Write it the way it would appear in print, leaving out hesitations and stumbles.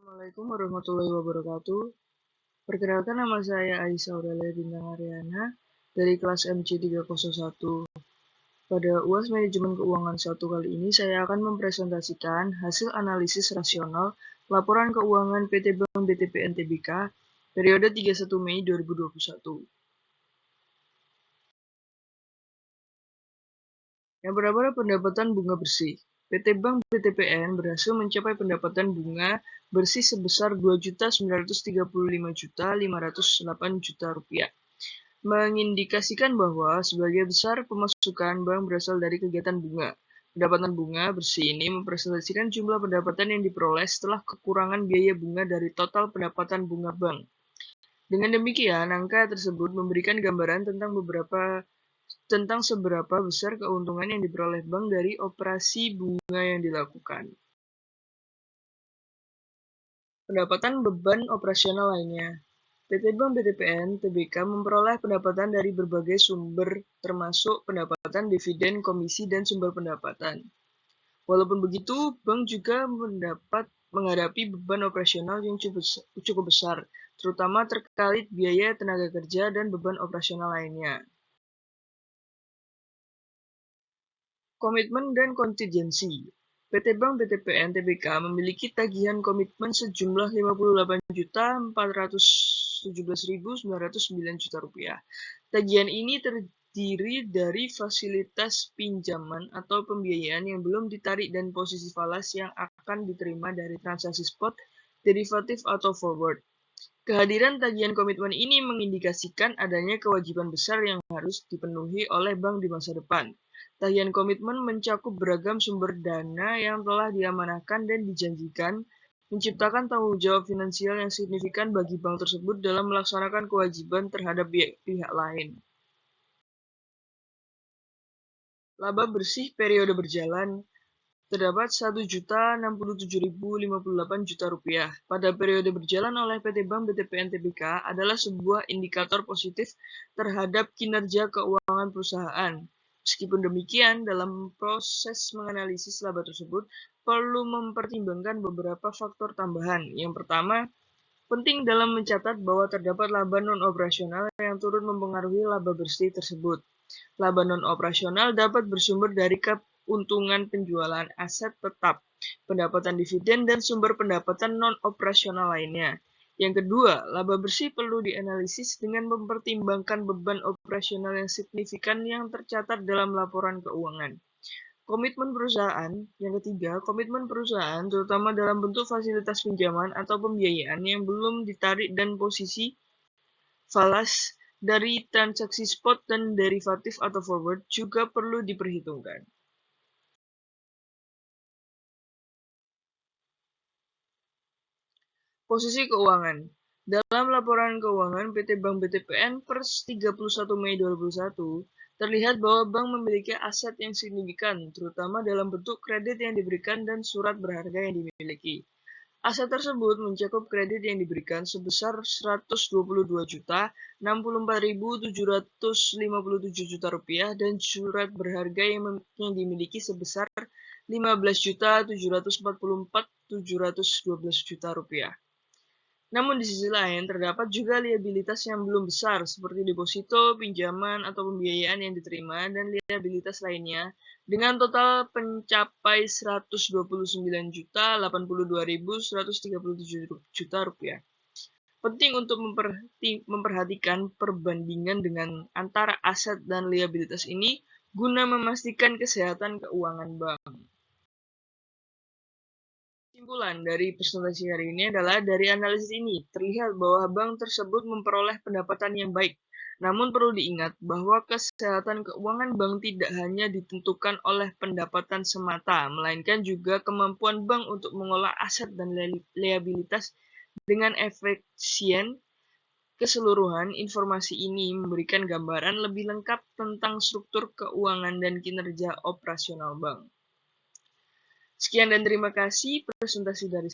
Assalamualaikum warahmatullahi wabarakatuh. Perkenalkan, nama saya Aisyah Aurelia Bintang Aryana dari kelas MC301. Pada UAS Manajemen Keuangan 1 kali ini saya akan mempresentasikan hasil analisis rasional laporan keuangan PT Bank BTPN Tbk periode 31 Mei 2021. Yang pertama, pendapatan bunga bersih. PT Bank BTPN berhasil mencapai pendapatan bunga bersih sebesar Rp2.935.508.000, mengindikasikan bahwa sebagian besar pemasukan bank berasal dari kegiatan bunga. Pendapatan bunga bersih ini mempresentasikan jumlah pendapatan yang diperoleh setelah kekurangan biaya bunga dari total pendapatan bunga bank. Dengan demikian, angka tersebut memberikan gambaran tentang seberapa besar keuntungan yang diperoleh bank dari operasi bunga yang dilakukan. Pendapatan beban operasional lainnya. PT Bank BTPN Tbk memperoleh pendapatan dari berbagai sumber termasuk pendapatan dividen, komisi, dan sumber pendapatan. Walaupun begitu, bank juga menghadapi beban operasional yang cukup besar, terutama terkait biaya tenaga kerja dan beban operasional lainnya. Komitmen dan kontingensi. PT Bank BTPN Tbk memiliki tagihan komitmen sejumlah Rp54.417.909. Tagihan ini terdiri dari fasilitas pinjaman atau pembiayaan yang belum ditarik dan posisi falas yang akan diterima dari transaksi spot, derivatif, atau forward. Kehadiran tagihan komitmen ini mengindikasikan adanya kewajiban besar yang harus dipenuhi oleh bank di masa depan. Tagihan komitmen mencakup beragam sumber dana yang telah diamanahkan dan dijanjikan, menciptakan tanggung jawab finansial yang signifikan bagi bank tersebut dalam melaksanakan kewajiban terhadap pihak lain. Laba bersih periode berjalan. Terdapat Rp1.067.058 pada periode berjalan oleh PT Bank BTPN Tbk adalah sebuah indikator positif terhadap kinerja keuangan perusahaan. Meskipun demikian, dalam proses menganalisis laba tersebut perlu mempertimbangkan beberapa faktor tambahan. Yang pertama, penting dalam mencatat bahwa terdapat laba non-operasional yang turut mempengaruhi laba bersih tersebut. Laba non-operasional dapat bersumber dari keuntungan penjualan aset tetap, pendapatan dividen, dan sumber pendapatan non-operasional lainnya. Yang kedua, laba bersih perlu dianalisis dengan mempertimbangkan beban operasional yang signifikan yang tercatat dalam laporan keuangan. Komitmen perusahaan. Yang ketiga, komitmen perusahaan terutama dalam bentuk fasilitas pinjaman atau pembiayaan yang belum ditarik dan posisi falas dari transaksi spot dan derivatif atau forward juga perlu diperhitungkan. Posisi keuangan. Dalam laporan keuangan PT Bank BTPN per 31 Mei 2021, terlihat bahwa bank memiliki aset yang signifikan, terutama dalam bentuk kredit yang diberikan dan surat berharga yang dimiliki. Aset tersebut mencakup kredit yang diberikan sebesar Rp122.064.757 dan surat berharga yang dimiliki sebesar Rp15.744.712. Namun di sisi lain, terdapat juga liabilitas yang belum besar seperti deposito, pinjaman, atau pembiayaan yang diterima, dan liabilitas lainnya dengan total mencapai Rp129.082.137 Penting untuk memperhatikan perbandingan dengan antara aset dan liabilitas ini guna memastikan kesehatan keuangan bank. Kesimpulan dari presentasi hari ini adalah dari analisis ini terlihat bahwa bank tersebut memperoleh pendapatan yang baik. Namun perlu diingat bahwa kesehatan keuangan bank tidak hanya ditentukan oleh pendapatan semata, melainkan juga kemampuan bank untuk mengolah aset dan liabilitas dengan efisien. Keseluruhan informasi ini memberikan gambaran lebih lengkap tentang struktur keuangan dan kinerja operasional bank. Sekian dan terima kasih presentasi dari